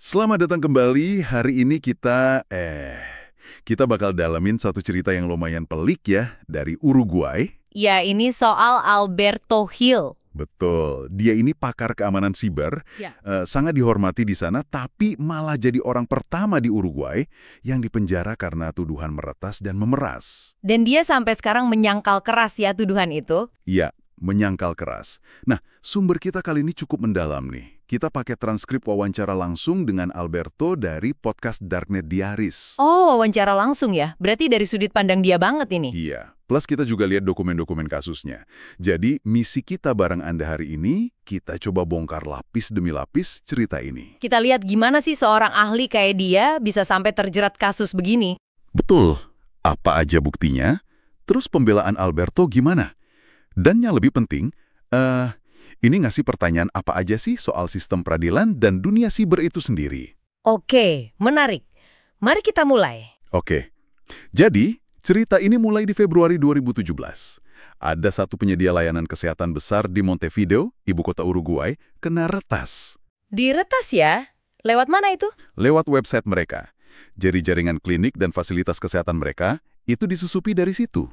Selamat datang kembali. Hari ini kita bakal dalamin satu cerita yang lumayan pelik ya, dari Uruguay. Ya, ini soal Alberto Hill. Betul, dia ini pakar keamanan siber, Ya. sangat dihormati di sana, tapi malah jadi orang pertama di Uruguay yang dipenjara karena tuduhan meretas dan memeras. Dan dia sampai sekarang menyangkal keras ya tuduhan itu. Iya, menyangkal keras. Nah, sumber kita kali ini cukup mendalam nih. Kita pakai transkrip wawancara langsung dengan Alberto dari podcast Darknet Diaries. Oh, wawancara langsung ya? Berarti dari sudut pandang dia banget ini. Iya, plus kita juga lihat dokumen-dokumen kasusnya. Jadi, misi kita bareng Anda hari ini, kita coba bongkar lapis demi lapis cerita ini. Kita lihat gimana sih seorang ahli kayak dia bisa sampai terjerat kasus begini. Betul, apa aja buktinya? Terus pembelaan Alberto gimana? Dan yang lebih penting, ini ngasih pertanyaan apa aja sih soal sistem peradilan dan dunia siber itu sendiri. Oke, menarik. Mari kita mulai. Oke, jadi cerita ini mulai di Februari 2017. Ada satu penyedia layanan kesehatan besar di Montevideo, ibu kota Uruguay, kena retas. Diretas ya? Lewat mana itu? Lewat website mereka. Jadi jaringan klinik dan fasilitas kesehatan mereka itu disusupi dari situ.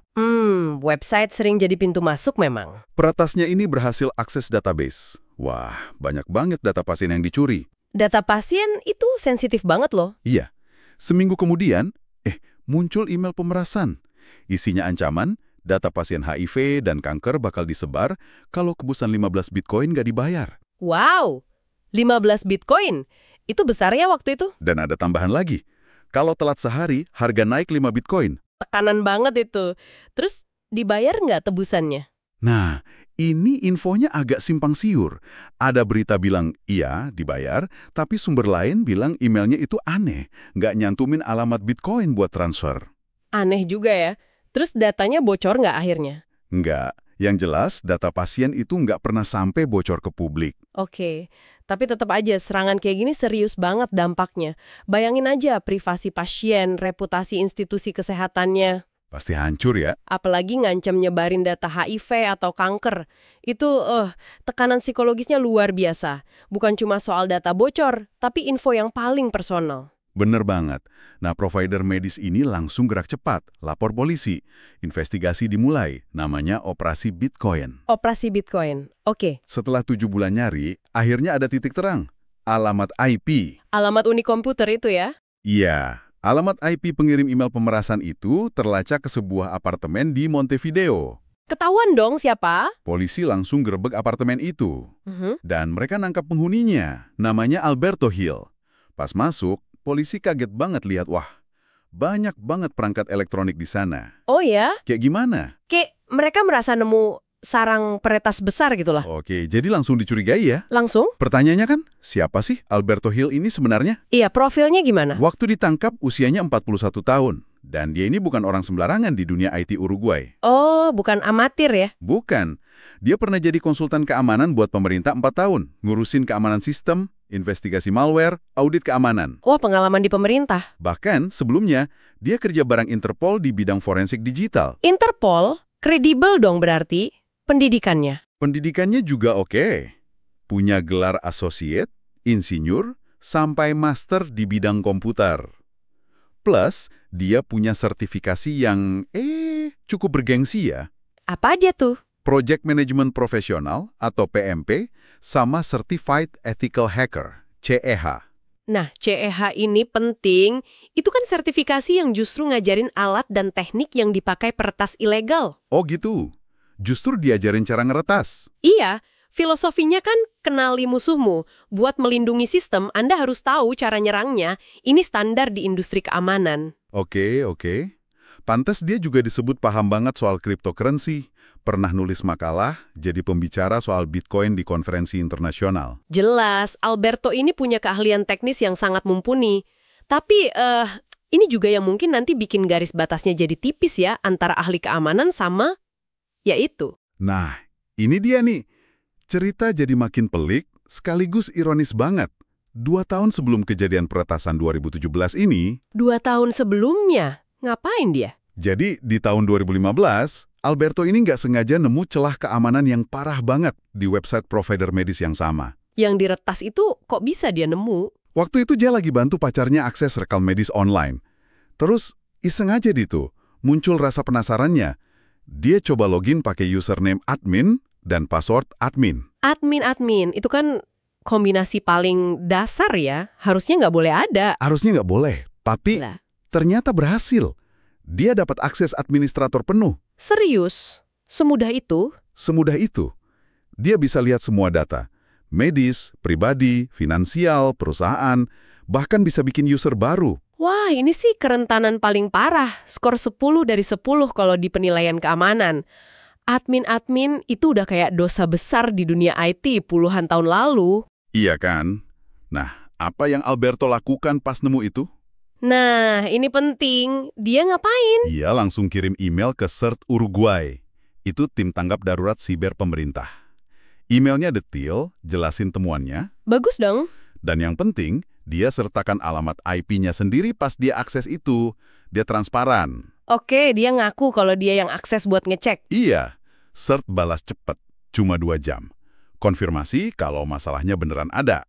Website sering jadi pintu masuk memang. Peretasnya ini berhasil akses database. Wah, banyak banget data pasien yang dicuri. Data pasien itu sensitif banget loh. Iya, seminggu kemudian, muncul email pemerasan. Isinya ancaman, data pasien HIV dan kanker bakal disebar kalau kebusan 15 Bitcoin nggak dibayar. Wow, 15 Bitcoin. Itu besar ya waktu itu? Dan ada tambahan lagi. Kalau telat sehari, harga naik 5 Bitcoin. Tekanan banget itu. Terus dibayar nggak tebusannya? Nah, ini infonya agak simpang siur. Ada berita bilang iya, dibayar, tapi sumber lain bilang emailnya itu aneh, nggak nyantumin alamat Bitcoin buat transfer. Aneh juga ya. Terus datanya bocor nggak akhirnya? Nggak. Yang jelas, data pasien itu nggak pernah sampai bocor ke publik. Oke, tapi tetap aja serangan kayak gini serius banget dampaknya. Bayangin aja privasi pasien, reputasi institusi kesehatannya. Pasti hancur ya. Apalagi ngancam nyebarin data HIV atau kanker. Itu, tekanan psikologisnya luar biasa. Bukan cuma soal data bocor, tapi info yang paling personal. Bener banget. Nah, provider medis ini langsung gerak cepat, lapor polisi. Investigasi dimulai, namanya Operasi Bitcoin. Operasi Bitcoin, oke. Setelah 7 bulan nyari, akhirnya ada titik terang. Alamat IP. Alamat unik komputer itu ya? Iya, alamat IP pengirim email pemerasan itu terlacak ke sebuah apartemen di Montevideo. Ketahuan dong siapa? Polisi langsung gerebek apartemen itu. Dan mereka nangkap penghuninya, namanya Alberto Hill. Pas masuk, polisi kaget banget lihat, wah, banyak banget perangkat elektronik di sana. Oh ya? Kayak gimana? Kayak mereka merasa nemu sarang peretas besar gitu lah. Oke, jadi langsung dicurigai ya? Langsung? Pertanyaannya kan, siapa sih Alberto Hill ini sebenarnya? Iya, profilnya gimana? Waktu ditangkap, usianya 41 tahun. Dan dia ini bukan orang sembarangan di dunia IT Uruguay. Oh, bukan amatir ya? Bukan. Dia pernah jadi konsultan keamanan buat pemerintah 4 tahun. Ngurusin keamanan sistem, investigasi malware, audit keamanan. Wah, pengalaman di pemerintah. Bahkan sebelumnya, dia kerja bareng Interpol di bidang forensik digital. Interpol? Kredibel dong berarti pendidikannya. Pendidikannya juga oke. Punya gelar associate, insinyur, sampai master di bidang komputer. Plus, dia punya sertifikasi yang cukup bergengsi ya. Apa dia tuh? Project Management Profesional atau PMP sama Certified Ethical Hacker, CEH. Nah, CEH ini penting. Itu kan sertifikasi yang justru ngajarin alat dan teknik yang dipakai peretas ilegal. Oh gitu. Justru diajarin cara ngeretas. Iya, filosofinya kan kenali musuhmu. Buat melindungi sistem, Anda harus tahu cara nyerangnya. Ini standar di industri keamanan. Oke. Pantes dia juga disebut paham banget soal cryptocurrency. Pernah nulis makalah, jadi pembicara soal Bitcoin di konferensi internasional. Jelas, Alberto ini punya keahlian teknis yang sangat mumpuni. Tapi, ini juga yang mungkin nanti bikin garis batasnya jadi tipis ya, antara ahli keamanan sama, yaitu. Nah, ini dia nih. Cerita jadi makin pelik, sekaligus ironis banget. 2 tahun sebelum kejadian peretasan 2017 ini, 2 tahun sebelumnya, ngapain dia? jadi di tahun 2015, Alberto ini nggak sengaja nemu celah keamanan yang parah banget di website provider medis yang sama. Yang diretas itu kok bisa dia nemu? Waktu itu dia lagi bantu pacarnya akses rekam medis online. Terus iseng aja gitu, muncul rasa penasarannya. Dia coba login pakai username admin dan password admin. Admin, itu kan kombinasi paling dasar ya. Harusnya nggak boleh ada. Harusnya nggak boleh, tapi Lah, ternyata berhasil. Dia dapat akses administrator penuh. serius? Semudah itu? Semudah itu. Dia bisa lihat semua data. Medis, pribadi, finansial, perusahaan, bahkan bisa bikin user baru. Wah, ini sih kerentanan paling parah. Skor 10 dari 10 kalau di penilaian keamanan. Admin itu udah kayak dosa besar di dunia IT puluhan tahun lalu. Iya kan? Nah, apa yang Alberto lakukan pas nemu itu? Nah, ini penting. Dia ngapain? Dia langsung kirim email ke CERT Uruguay. Itu tim tanggap darurat siber pemerintah. Emailnya detail, jelasin temuannya, Bagus dong. dan yang penting, dia sertakan alamat IP-nya sendiri pas dia akses itu. Dia transparan. Oke, dia ngaku kalau dia yang akses buat ngecek. Iya, CERT balas cepat, cuma 2 jam. Konfirmasi kalau masalahnya beneran ada.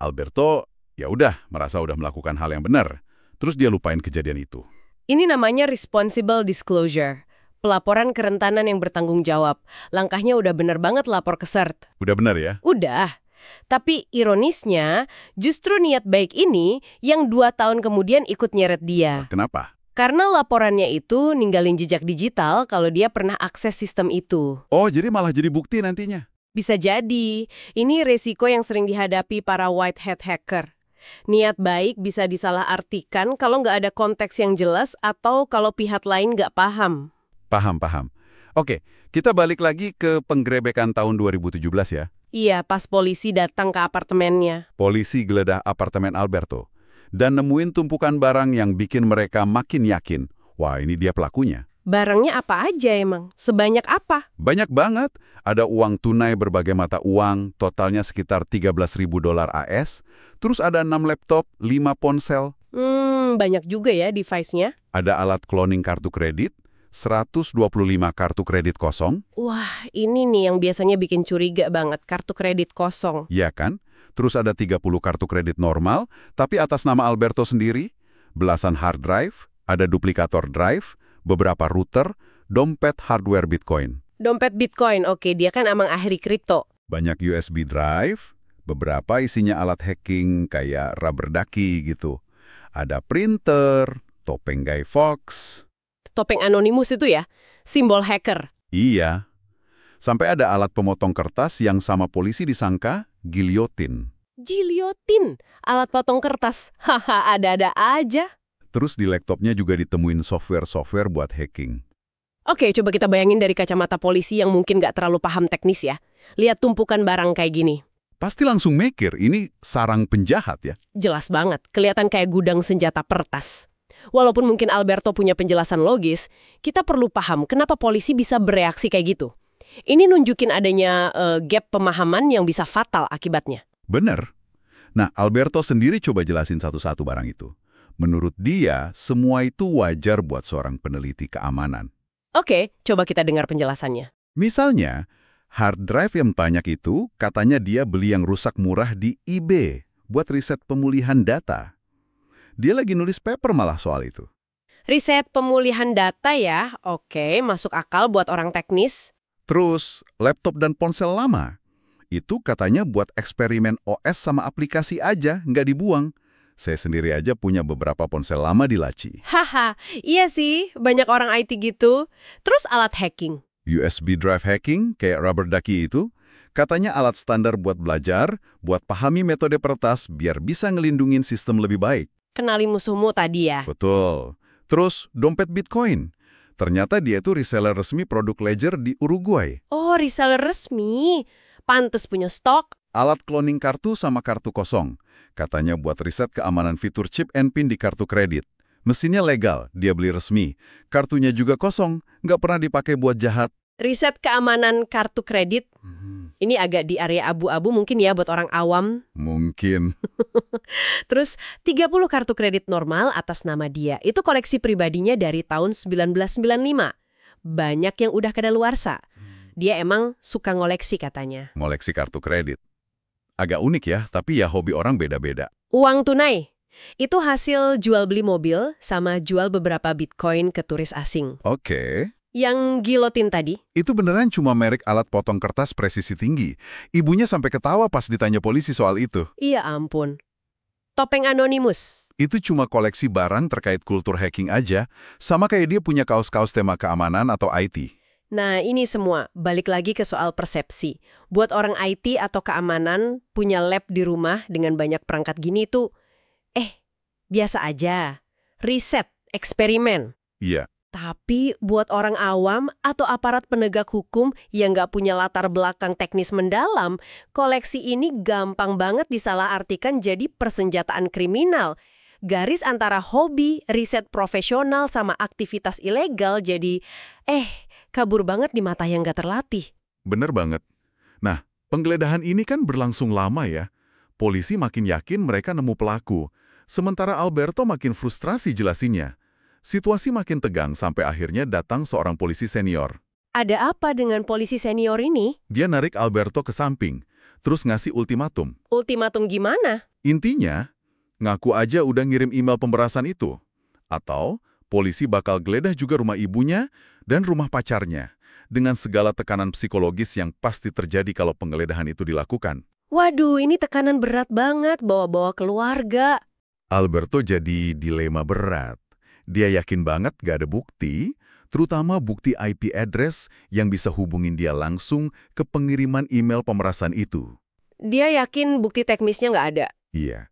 Alberto, ya udah, merasa udah melakukan hal yang benar. Terus dia lupain kejadian itu. Ini namanya responsible disclosure. Pelaporan kerentanan yang bertanggung jawab. Langkahnya udah bener banget lapor ke CERT. Udah benar ya? Udah. Tapi ironisnya, justru niat baik ini yang 2 tahun kemudian ikut nyeret dia. Kenapa? Karena laporannya itu ninggalin jejak digital kalau dia pernah akses sistem itu. Oh, jadi malah jadi bukti nantinya. Bisa jadi, ini resiko yang sering dihadapi para white hat hacker. Niat baik bisa disalahartikan kalau nggak ada konteks yang jelas atau kalau pihak lain nggak paham. Paham. Oke, kita balik lagi ke penggerebekan tahun 2017 ya. Iya, pas polisi datang ke apartemennya. Polisi geledah apartemen Alberto dan nemuin tumpukan barang yang bikin mereka makin yakin. Wah, ini dia pelakunya. Barangnya apa aja emang? Sebanyak apa? Banyak banget. Ada uang tunai berbagai mata uang, totalnya sekitar 13.000 dolar AS. Terus ada 6 laptop, 5 ponsel. Banyak juga ya device-nya. Ada alat cloning kartu kredit, 125 kartu kredit kosong. Wah, ini nih yang biasanya bikin curiga banget, kartu kredit kosong. Iya kan? Terus ada 30 kartu kredit normal, tapi atas nama Alberto sendiri. Belasan hard drive, ada duplikator drive, beberapa router, dompet hardware Bitcoin. Dompet Bitcoin, oke, dia kan emang ahli kripto. Banyak USB drive, beberapa isinya alat hacking kayak rubber ducky gitu. Ada printer, topeng Guy Fawkes. Topeng Anonymous itu ya, simbol hacker. Iya. Sampai ada alat pemotong kertas yang sama polisi disangka giliotin. Giliotin, alat potong kertas. Haha, ada-ada aja. Terus di laptopnya juga ditemuin software-software buat hacking. Oke, coba kita bayangin dari kacamata polisi yang mungkin nggak terlalu paham teknis ya. Lihat tumpukan barang kayak gini. Pasti langsung mikir, ini sarang penjahat ya? Jelas banget, kelihatan kayak gudang senjata pertas. Walaupun mungkin Alberto punya penjelasan logis, kita perlu paham kenapa polisi bisa bereaksi kayak gitu. Ini nunjukin adanya gap pemahaman yang bisa fatal akibatnya. Bener. Nah, Alberto sendiri coba jelasin satu-satu barang itu. Menurut dia, semua itu wajar buat seorang peneliti keamanan. Oke, coba kita dengar penjelasannya. Misalnya, hard drive yang banyak itu katanya dia beli yang rusak murah di eBay buat riset pemulihan data. Dia lagi nulis paper malah soal itu. Riset pemulihan data ya, oke, masuk akal buat orang teknis. Terus, laptop dan ponsel lama. Itu katanya buat eksperimen OS sama aplikasi aja, nggak dibuang. Saya sendiri aja punya beberapa ponsel lama di laci. Haha, iya sih, banyak orang IT gitu. Terus alat hacking. USB drive hacking, kayak rubber ducky itu, katanya alat standar buat belajar, buat pahami metode peretas biar bisa ngelindungin sistem lebih baik. Kenali musuhmu tadi ya. Betul. Terus, dompet Bitcoin. Ternyata dia itu reseller resmi produk Ledger di Uruguay. Oh, reseller resmi. Pantes punya stok. Alat cloning kartu sama kartu kosong. Katanya buat riset keamanan fitur chip and PIN di kartu kredit. Mesinnya legal, dia beli resmi. Kartunya juga kosong, nggak pernah dipakai buat jahat. Riset keamanan kartu kredit. Ini agak di area abu-abu mungkin ya buat orang awam. Mungkin. Terus 30 kartu kredit normal atas nama dia. Itu koleksi pribadinya dari tahun 1995. Banyak yang udah kadaluarsa. Dia emang suka ngoleksi katanya. Ngoleksi kartu kredit. Agak unik ya, tapi ya hobi orang beda-beda. Uang tunai. Itu hasil jual beli mobil sama jual beberapa Bitcoin ke turis asing. Oke. Yang gilotin tadi, Itu beneran cuma merek alat potong kertas presisi tinggi. Ibunya sampai ketawa pas ditanya polisi soal itu. iya ampun. Topeng Anonymous. Itu cuma koleksi barang terkait kultur hacking aja, sama kayak dia punya kaos-kaos tema keamanan atau IT. Nah, ini semua balik lagi ke soal persepsi. Buat orang IT atau keamanan, punya lab di rumah dengan banyak perangkat gini tuh, biasa aja. Riset, eksperimen. Iya, Tapi buat orang awam atau aparat penegak hukum yang nggak punya latar belakang teknis mendalam, koleksi ini gampang banget disalahartikan jadi persenjataan kriminal. Garis antara hobi, riset profesional, sama aktivitas ilegal jadi, kabur banget di mata yang nggak terlatih. bener banget. Nah, penggeledahan ini kan berlangsung lama ya. Polisi makin yakin mereka nemu pelaku, sementara Alberto makin frustrasi jelasinnya. Situasi makin tegang sampai akhirnya datang seorang polisi senior. Ada apa dengan polisi senior ini? Dia narik Alberto ke samping, terus ngasih ultimatum. Ultimatum gimana? Intinya, ngaku aja udah ngirim email pemberasan itu. Atau, polisi bakal geledah juga rumah ibunya dan rumah pacarnya, dengan segala tekanan psikologis yang pasti terjadi kalau penggeledahan itu dilakukan. Waduh, ini tekanan berat banget bawa-bawa keluarga. Alberto jadi dilema berat. Dia yakin banget gak ada bukti, terutama bukti IP address yang bisa hubungin dia langsung ke pengiriman email pemerasan itu. Dia yakin bukti teknisnya nggak ada. Iya,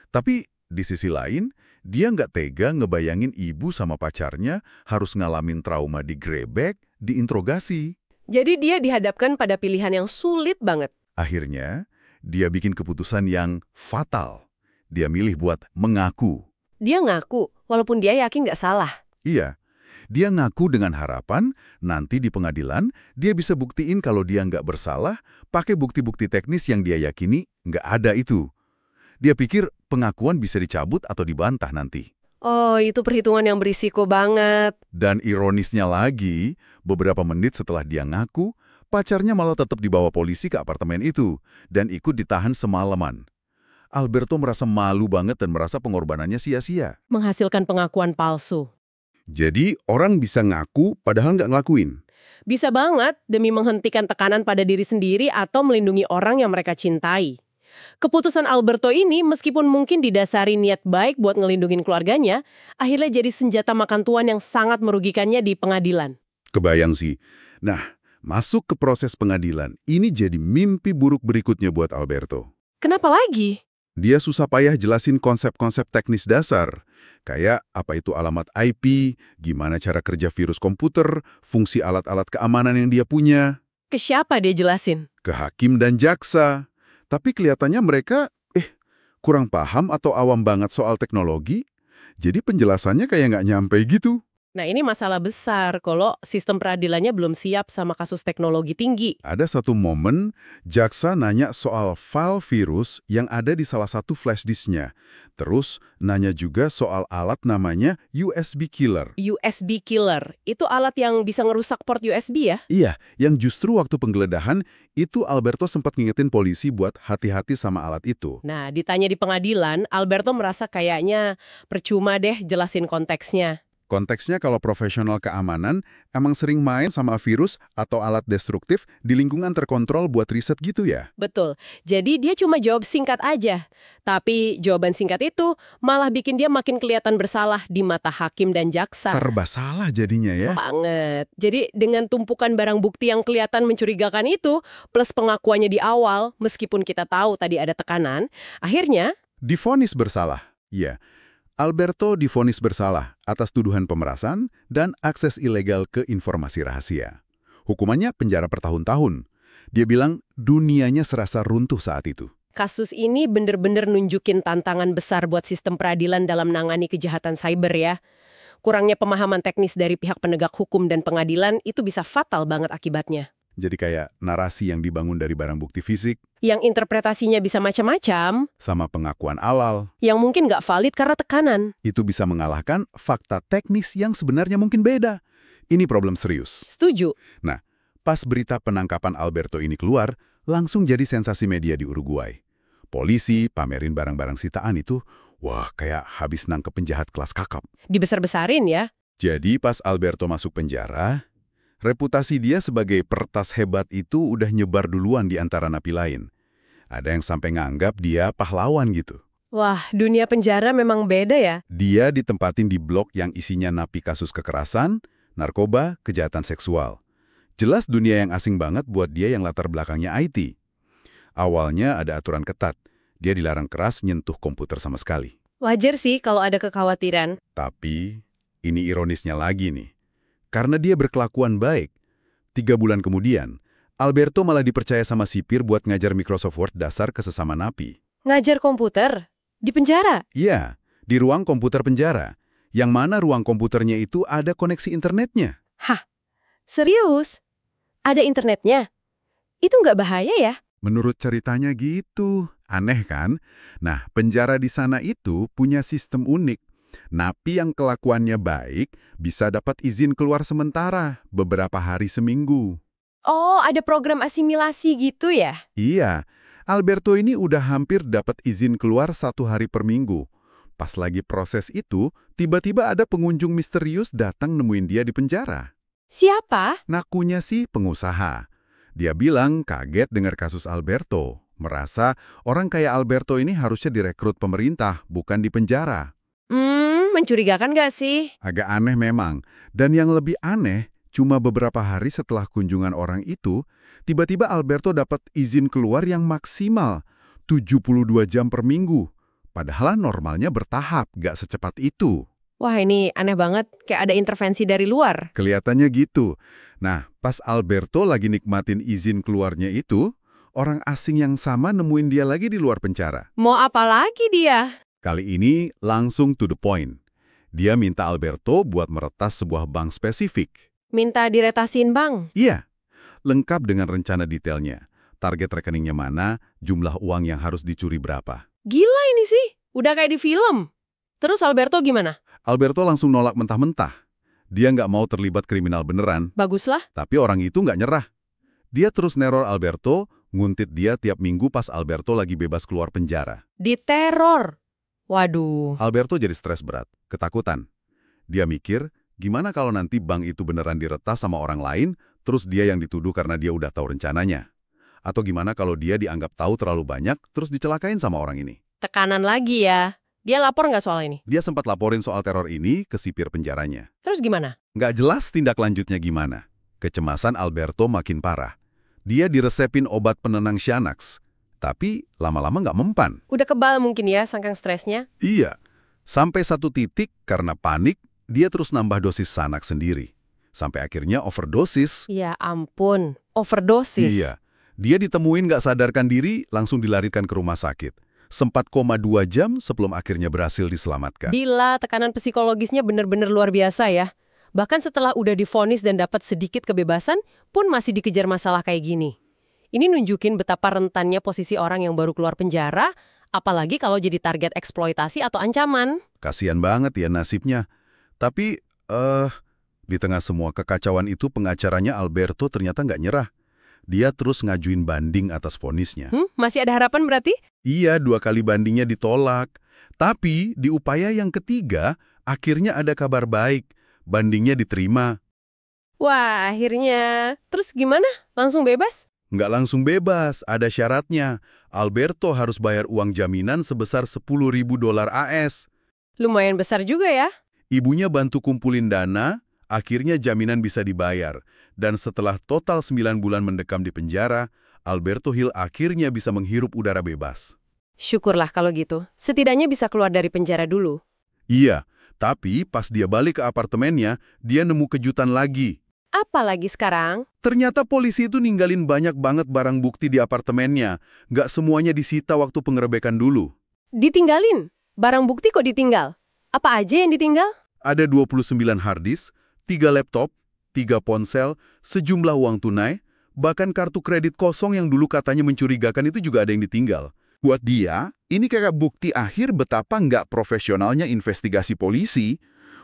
tapi di sisi lain, dia nggak tega ngebayangin ibu sama pacarnya harus ngalamin trauma digrebek, diinterogasi. Jadi dia dihadapkan pada pilihan yang sulit banget. Akhirnya, dia bikin keputusan yang fatal. Dia milih buat mengaku. Dia ngaku, walaupun dia yakin nggak salah. Iya, dia ngaku dengan harapan nanti di pengadilan dia bisa buktiin kalau dia nggak bersalah pakai bukti-bukti teknis yang dia yakini nggak ada itu. Dia pikir pengakuan bisa dicabut atau dibantah nanti. Oh, itu perhitungan yang berisiko banget. Dan ironisnya lagi, beberapa menit setelah dia ngaku, pacarnya malah tetap dibawa polisi ke apartemen itu dan ikut ditahan semalaman. Alberto merasa malu banget dan merasa pengorbanannya sia-sia. Menghasilkan pengakuan palsu. Jadi orang bisa ngaku padahal nggak ngelakuin. Bisa banget demi menghentikan tekanan pada diri sendiri atau melindungi orang yang mereka cintai. Keputusan Alberto ini meskipun mungkin didasari niat baik buat ngelindungin keluarganya, akhirnya jadi senjata makan tuan yang sangat merugikannya di pengadilan. Kebayang sih. Nah, masuk ke proses pengadilan, ini jadi mimpi buruk berikutnya buat Alberto. Kenapa lagi? Dia susah payah jelasin konsep-konsep teknis dasar, kayak apa itu alamat IP, gimana cara kerja virus komputer, fungsi alat-alat keamanan yang dia punya, Ke siapa dia jelasin? ke hakim dan jaksa. Tapi kelihatannya mereka, kurang paham atau awam banget soal teknologi, jadi penjelasannya kayak nggak nyampe gitu. Nah, ini masalah besar kalau sistem peradilannya belum siap sama kasus teknologi tinggi. Ada satu momen, jaksa nanya soal file virus yang ada di salah satu flash disknya. Terus nanya juga soal alat namanya USB killer. USB killer, itu alat yang bisa ngerusak port USB ya? Iya, yang justru waktu penggeledahan, itu Alberto sempat ngingetin polisi buat hati-hati sama alat itu. Nah, ditanya di pengadilan, Alberto merasa kayaknya percuma deh jelasin konteksnya. Konteksnya kalau profesional keamanan emang sering main sama virus atau alat destruktif di lingkungan terkontrol buat riset gitu ya? Betul. Jadi dia cuma jawab singkat aja. Tapi jawaban singkat itu malah bikin dia makin kelihatan bersalah di mata hakim dan jaksa. Serba salah jadinya ya? Banget. Jadi dengan tumpukan barang bukti yang kelihatan mencurigakan itu, plus pengakuannya di awal, meskipun kita tahu tadi ada tekanan, akhirnya Divonis bersalah. Iya. Alberto divonis bersalah atas tuduhan pemerasan dan akses ilegal ke informasi rahasia. Hukumannya penjara bertahun-tahun. Dia bilang dunianya serasa runtuh saat itu. kasus ini bener-bener nunjukin tantangan besar buat sistem peradilan dalam nangani kejahatan cyber ya. Kurangnya pemahaman teknis dari pihak penegak hukum dan pengadilan itu bisa fatal banget akibatnya. Jadi kayak narasi yang dibangun dari barang bukti fisik Yang interpretasinya bisa macam-macam, sama pengakuan awal, yang mungkin nggak valid karena tekanan. itu bisa mengalahkan fakta teknis yang sebenarnya mungkin beda. Ini problem serius. Setuju. Nah, pas berita penangkapan Alberto ini keluar, langsung jadi sensasi media di Uruguay. Polisi pamerin barang-barang sitaan itu, wah kayak habis nangkep penjahat kelas kakap. Dibesar-besarin ya. Jadi pas Alberto masuk penjara, reputasi dia sebagai peretas hebat itu udah nyebar duluan di antara napi lain. Ada yang sampai nganggap dia pahlawan gitu. Wah, dunia penjara memang beda ya. Dia ditempatin di blok yang isinya napi kasus kekerasan, narkoba, kejahatan seksual. Jelas dunia yang asing banget buat dia yang latar belakangnya IT. Awalnya ada aturan ketat. Dia dilarang keras nyentuh komputer sama sekali. Wajar sih kalau ada kekhawatiran. Tapi, ini ironisnya lagi nih. Karena dia berkelakuan baik, 3 bulan kemudian, Alberto malah dipercaya sama sipir buat ngajar Microsoft Word dasar ke sesama napi. Ngajar komputer? Di penjara? Iya, di ruang komputer penjara. Yang mana ruang komputernya itu ada koneksi internetnya. Hah? Serius? Ada internetnya? Itu nggak bahaya ya? Menurut ceritanya gitu. Aneh kan? Nah, penjara di sana itu punya sistem unik. Napi yang kelakuannya baik bisa dapat izin keluar sementara, beberapa hari seminggu. Oh, ada program asimilasi gitu ya? Iya, Alberto ini udah hampir dapat izin keluar 1 hari per minggu. Pas lagi proses itu, tiba-tiba ada pengunjung misterius datang nemuin dia di penjara. Siapa? Ngakunya sih pengusaha. Dia bilang kaget dengar kasus Alberto. Merasa orang kayak Alberto ini harusnya direkrut pemerintah, bukan di penjara. Mencurigakan nggak sih? Agak aneh memang. Dan yang lebih aneh, cuma beberapa hari setelah kunjungan orang itu, tiba-tiba Alberto dapat izin keluar yang maksimal, 72 jam per minggu. Padahal normalnya bertahap, gak secepat itu. Wah, ini aneh banget. Kayak ada intervensi dari luar. Kelihatannya gitu. Nah, pas Alberto lagi nikmatin izin keluarnya itu, orang asing yang sama nemuin dia lagi di luar penjara. Mau apa lagi dia? Kali ini langsung to the point. Dia minta Alberto buat meretas sebuah bank spesifik. Minta diretasin, Bang. Iya, lengkap dengan rencana detailnya. Target rekeningnya mana, jumlah uang yang harus dicuri berapa. Gila ini sih. Udah kayak di film. Terus Alberto gimana? Alberto langsung nolak mentah-mentah. Dia nggak mau terlibat kriminal beneran, Baguslah. tapi orang itu nggak nyerah. Dia terus neror Alberto, nguntit dia tiap minggu pas Alberto lagi bebas keluar penjara. Diteror. Waduh. Alberto jadi stres berat, ketakutan. Dia mikir, gimana kalau nanti bank itu beneran diretas sama orang lain, terus dia yang dituduh karena dia udah tahu rencananya? Atau gimana kalau dia dianggap tahu terlalu banyak, terus dicelakain sama orang ini? Tekanan lagi ya. Dia lapor nggak soal ini? Dia sempat laporin soal teror ini ke sipir penjaranya. Terus gimana? Nggak jelas tindak lanjutnya gimana. Kecemasan Alberto makin parah. Dia diresepin obat penenang Xanax, tapi lama-lama nggak mempan. Udah kebal mungkin ya, saking stresnya. Iya, sampai satu titik karena panik, dia terus nambah dosis Xanax sendiri. Sampai akhirnya overdosis. Ya ampun, overdosis. Iya, dia ditemuin nggak sadarkan diri, langsung dilarikan ke rumah sakit. Sempat koma 2 jam sebelum akhirnya berhasil diselamatkan. Gila, tekanan psikologisnya bener-bener luar biasa ya. Bahkan setelah udah divonis dan dapat sedikit kebebasan, pun masih dikejar masalah kayak gini. Ini nunjukin betapa rentannya posisi orang yang baru keluar penjara, apalagi kalau jadi target eksploitasi atau ancaman. Kasian banget ya nasibnya. Tapi, di tengah semua kekacauan itu pengacaranya Alberto ternyata nggak nyerah. Dia terus ngajuin banding atas vonisnya. Masih ada harapan berarti? Iya, 2 kali bandingnya ditolak. Tapi di upaya yang ketiga, akhirnya ada kabar baik. Bandingnya diterima. Wah, akhirnya. Terus gimana? Langsung bebas? Nggak langsung bebas, ada syaratnya. Alberto harus bayar uang jaminan sebesar $10.000 AS. Lumayan besar juga ya. Ibunya bantu kumpulin dana, akhirnya jaminan bisa dibayar. Dan setelah total 9 bulan mendekam di penjara, Alberto Hill akhirnya bisa menghirup udara bebas. Syukurlah kalau gitu. Setidaknya bisa keluar dari penjara dulu. Iya, tapi pas dia balik ke apartemennya, dia nemu kejutan lagi. Apa lagi sekarang? Ternyata polisi itu ninggalin banyak banget barang bukti di apartemennya. Nggak semuanya disita waktu pengerebekan dulu. Ditinggalin? Barang bukti kok ditinggal? Apa aja yang ditinggal? Ada 29 harddisk, 3 laptop, 3 ponsel, sejumlah uang tunai, bahkan kartu kredit kosong yang dulu katanya mencurigakan itu juga ada yang ditinggal. Buat dia, ini kayak bukti akhir betapa nggak profesionalnya investigasi polisi.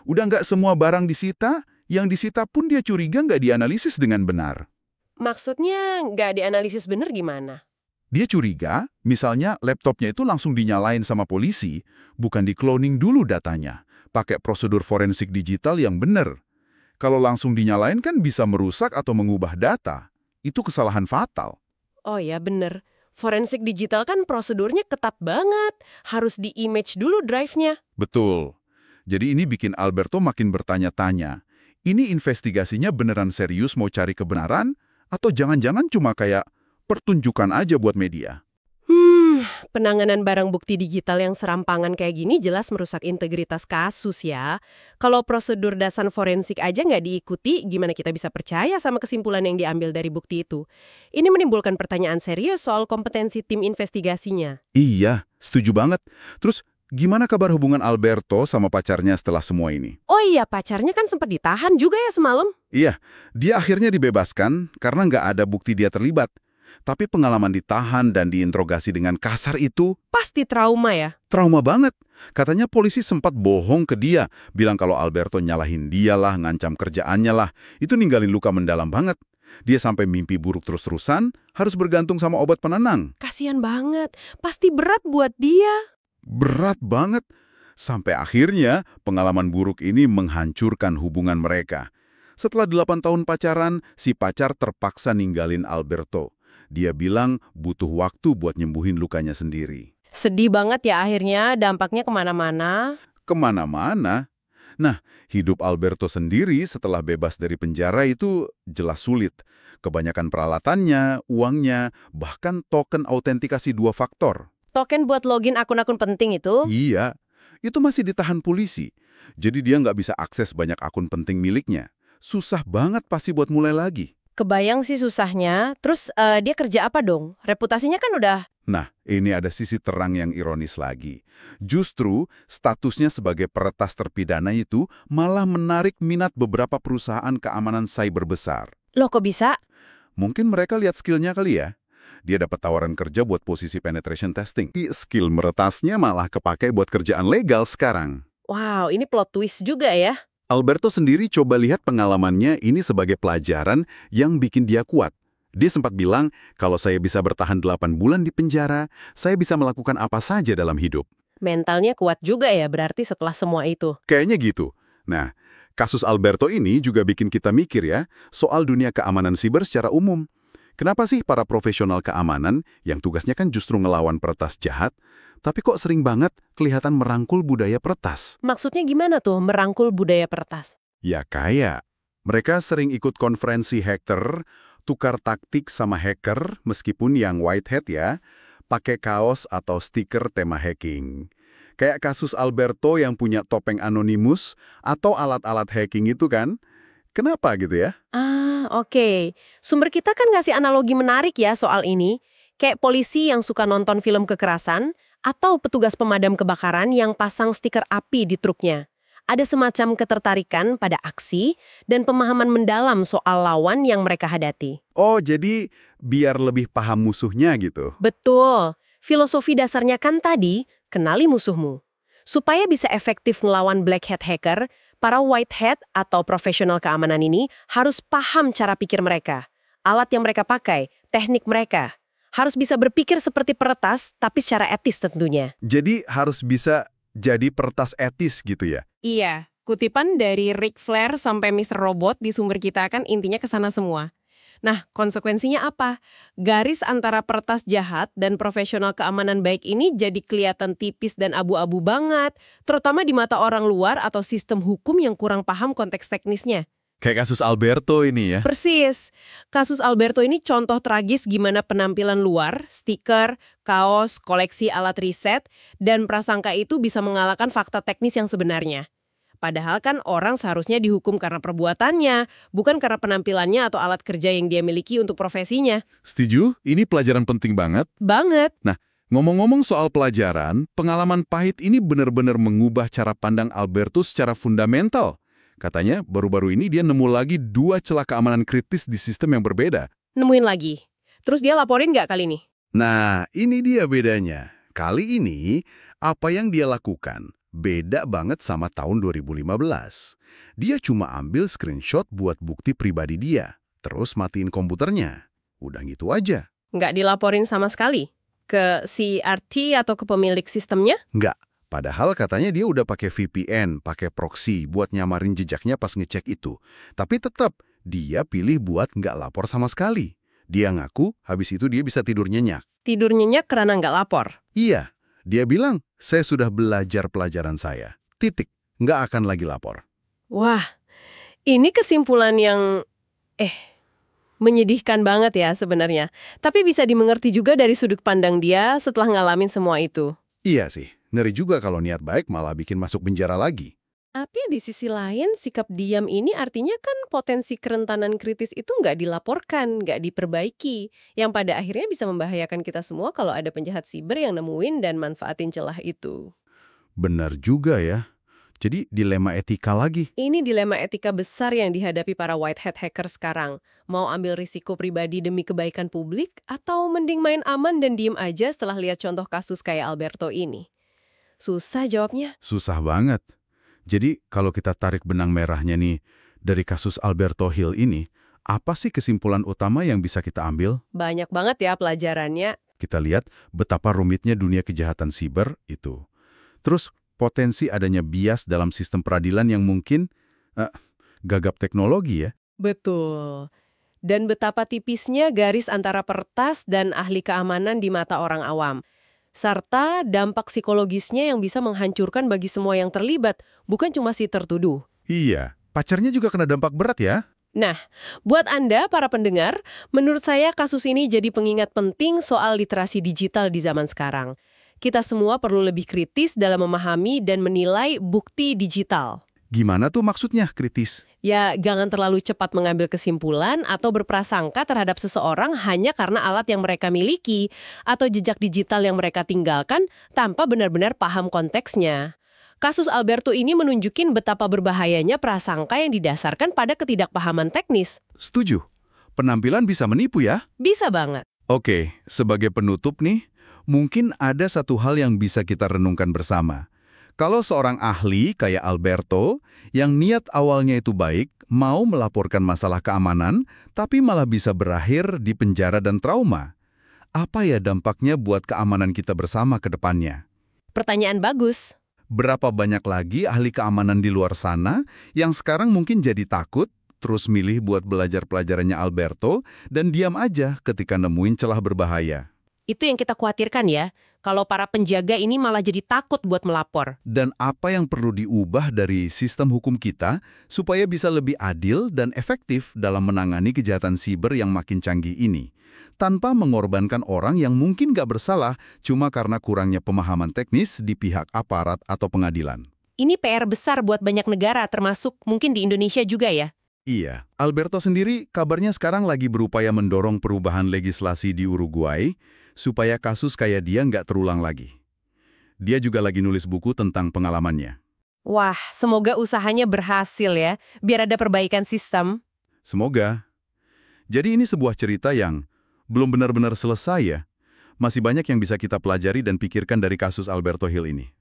Udah nggak semua barang disita, yang disita pun dia curiga nggak dianalisis dengan benar. Maksudnya nggak dianalisis bener gimana? Dia curiga, misalnya laptopnya itu langsung dinyalain sama polisi, bukan di-cloning dulu datanya, pakai prosedur forensik digital yang benar. Kalau langsung dinyalain kan bisa merusak atau mengubah data. Itu kesalahan fatal. Oh ya, bener. Forensik digital kan prosedurnya ketat banget. Harus di-image dulu drive-nya. Betul. Jadi ini bikin Alberto makin bertanya-tanya. Ini investigasinya beneran serius mau cari kebenaran? Atau jangan-jangan cuma kayak pertunjukan aja buat media? Penanganan barang bukti digital yang serampangan kayak gini jelas merusak integritas kasus ya. Kalau prosedur dasar forensik aja nggak diikuti, gimana kita bisa percaya sama kesimpulan yang diambil dari bukti itu? Ini menimbulkan pertanyaan serius soal kompetensi tim investigasinya. Iya, setuju banget. Terus, gimana kabar hubungan Alberto sama pacarnya setelah semua ini? Oh iya, pacarnya kan sempat ditahan juga ya semalam. Iya, dia akhirnya dibebaskan karena nggak ada bukti dia terlibat. Tapi pengalaman ditahan dan diinterogasi dengan kasar itu Pasti trauma ya. trauma banget. Katanya polisi sempat bohong ke dia, bilang kalau Alberto nyalahin dia lah, ngancam kerjaannya lah. Itu ninggalin luka mendalam banget. Dia sampai mimpi buruk terus-terusan, harus bergantung sama obat penenang. Kasian banget. Pasti berat buat dia. Berat banget. Sampai akhirnya pengalaman buruk ini menghancurkan hubungan mereka. Setelah 8 tahun pacaran, si pacar terpaksa ninggalin Alberto. Dia bilang butuh waktu buat nyembuhin lukanya sendiri. Sedih banget ya akhirnya, dampaknya kemana-mana. Kemana-mana. Nah, hidup Alberto sendiri setelah bebas dari penjara itu jelas sulit. Kebanyakan peralatannya, uangnya, bahkan token autentikasi 2 faktor. Token buat login akun-akun penting itu? Iya, itu masih ditahan polisi. Jadi dia nggak bisa akses banyak akun penting miliknya. Susah banget pasti buat mulai lagi. Kebayang sih susahnya. Terus dia kerja apa dong? Reputasinya kan udah... Nah, ini ada sisi terang yang ironis lagi. Justru, statusnya sebagai peretas terpidana itu malah menarik minat beberapa perusahaan keamanan cyber besar. Loh kok bisa? Mungkin mereka lihat skillnya kali ya. Dia dapat tawaran kerja buat posisi penetration testing. Skill meretasnya malah kepake buat kerjaan legal sekarang. Wow, ini plot twist juga ya. Alberto sendiri coba lihat pengalamannya ini sebagai pelajaran yang bikin dia kuat. Dia sempat bilang, kalau saya bisa bertahan 8 bulan di penjara, saya bisa melakukan apa saja dalam hidup. Mentalnya kuat juga ya berarti setelah semua itu. Kayaknya gitu. Nah, kasus Alberto ini juga bikin kita mikir ya, soal dunia keamanan siber secara umum. Kenapa sih para profesional keamanan yang tugasnya kan justru ngelawan peretas jahat, tapi kok sering banget kelihatan merangkul budaya peretas? Maksudnya gimana tuh merangkul budaya peretas? Ya kayak, mereka sering ikut konferensi hacker, tukar taktik sama hacker, meskipun yang white hat ya, pakai kaos atau stiker tema hacking. Kayak kasus Alberto yang punya topeng Anonymous atau alat-alat hacking itu kan? Kenapa gitu ya? Oke. Sumber kita kan ngasih analogi menarik ya soal ini. Kayak polisi yang suka nonton film kekerasan, atau petugas pemadam kebakaran yang pasang stiker api di truknya. Ada semacam ketertarikan pada aksi dan pemahaman mendalam soal lawan yang mereka hadapi. Oh, jadi biar lebih paham musuhnya gitu. Betul. Filosofi dasarnya kan tadi, kenali musuhmu. Supaya bisa efektif ngelawan black hat hacker, para white hat atau profesional keamanan ini harus paham cara pikir mereka, alat yang mereka pakai, teknik mereka. Harus bisa berpikir seperti peretas, tapi secara etis tentunya. Jadi harus bisa jadi peretas etis gitu ya? Iya, kutipan dari Ric Flair sampai Mr. Robot di sumber kita kan intinya ke sana semua. Nah, konsekuensinya apa? Garis antara peretas jahat dan profesional keamanan baik ini jadi kelihatan tipis dan abu-abu banget, terutama di mata orang luar atau sistem hukum yang kurang paham konteks teknisnya. Kayak kasus Alberto ini ya? Persis. Kasus Alberto ini contoh tragis gimana penampilan luar, stiker, kaos, koleksi alat riset, dan prasangka itu bisa mengalahkan fakta teknis yang sebenarnya. Padahal kan orang seharusnya dihukum karena perbuatannya, bukan karena penampilannya atau alat kerja yang dia miliki untuk profesinya. Setuju? Ini pelajaran penting banget. Banget. Nah, ngomong-ngomong soal pelajaran, pengalaman pahit ini benar-benar mengubah cara pandang Alberto secara fundamental. Katanya, baru-baru ini dia nemu lagi 2 celah keamanan kritis di sistem yang berbeda. Nemuin lagi. Terus dia laporin nggak kali ini? Nah, ini dia bedanya. Kali ini, apa yang dia lakukan beda banget sama tahun 2015. Dia cuma ambil screenshot buat bukti pribadi dia, terus matiin komputernya. Udah gitu aja. Nggak dilaporin sama sekali? Ke si RT atau ke pemilik sistemnya? Nggak. Padahal katanya dia udah pakai VPN, pakai proxy buat nyamarin jejaknya pas ngecek itu. Tapi tetap, dia pilih buat nggak lapor sama sekali. Dia ngaku, habis itu dia bisa tidur nyenyak. Tidur nyenyak karena nggak lapor. Iya, dia bilang, saya sudah belajar pelajaran saya. Titik, nggak akan lagi lapor. Wah, ini kesimpulan yang menyedihkan banget ya sebenarnya. Tapi bisa dimengerti juga dari sudut pandang dia setelah ngalamin semua itu. Iya sih, ngeri juga kalau niat baik malah bikin masuk penjara lagi. Tapi di sisi lain, sikap diam ini artinya kan potensi kerentanan kritis itu nggak dilaporkan, nggak diperbaiki, yang pada akhirnya bisa membahayakan kita semua kalau ada penjahat siber yang nemuin dan manfaatin celah itu. Benar juga ya. Jadi dilema etika lagi. Ini dilema etika besar yang dihadapi para white hat hacker sekarang. Mau ambil risiko pribadi demi kebaikan publik, atau mending main aman dan diem aja setelah lihat contoh kasus kayak Alberto ini? Susah jawabnya. Susah banget. Jadi kalau kita tarik benang merahnya nih, dari kasus Alberto Hill ini, apa sih kesimpulan utama yang bisa kita ambil? Banyak banget ya pelajarannya. Kita lihat betapa rumitnya dunia kejahatan siber itu. Terus potensi adanya bias dalam sistem peradilan yang mungkin gagap teknologi ya. Betul. Dan betapa tipisnya garis antara peretas dan ahli keamanan di mata orang awam. Serta dampak psikologisnya yang bisa menghancurkan bagi semua yang terlibat, bukan cuma si tertuduh. Iya, pacarnya juga kena dampak berat ya. Nah, buat Anda, para pendengar, menurut saya kasus ini jadi pengingat penting soal literasi digital di zaman sekarang. Kita semua perlu lebih kritis dalam memahami dan menilai bukti digital. Gimana tuh maksudnya kritis? Ya, jangan terlalu cepat mengambil kesimpulan atau berprasangka terhadap seseorang hanya karena alat yang mereka miliki atau jejak digital yang mereka tinggalkan tanpa benar-benar paham konteksnya. Kasus Alberto ini menunjukin betapa berbahayanya prasangka yang didasarkan pada ketidakpahaman teknis. Setuju. Penampilan bisa menipu ya? Bisa banget. Oke, sebagai penutup nih, mungkin ada satu hal yang bisa kita renungkan bersama. Kalau seorang ahli kayak Alberto, yang niat awalnya itu baik, mau melaporkan masalah keamanan, tapi malah bisa berakhir di penjara dan trauma. Apa ya dampaknya buat keamanan kita bersama ke depannya? Pertanyaan bagus. Berapa banyak lagi ahli keamanan di luar sana yang sekarang mungkin jadi takut, terus milih buat belajar pelajarannya Alberto, dan diam aja ketika nemuin celah berbahaya? Itu yang kita khawatirkan ya, kalau para penjaga ini malah jadi takut buat melapor. Dan apa yang perlu diubah dari sistem hukum kita supaya bisa lebih adil dan efektif dalam menangani kejahatan siber yang makin canggih ini, tanpa mengorbankan orang yang mungkin nggak bersalah cuma karena kurangnya pemahaman teknis di pihak aparat atau pengadilan. Ini PR besar buat banyak negara, termasuk mungkin di Indonesia juga ya. Iya, Alberto sendiri kabarnya sekarang lagi berupaya mendorong perubahan legislasi di Uruguay supaya kasus kayak dia nggak terulang lagi. Dia juga lagi nulis buku tentang pengalamannya. Wah, semoga usahanya berhasil ya, biar ada perbaikan sistem. Semoga. Jadi ini sebuah cerita yang belum benar-benar selesai ya. Masih banyak yang bisa kita pelajari dan pikirkan dari kasus Alberto Hill ini.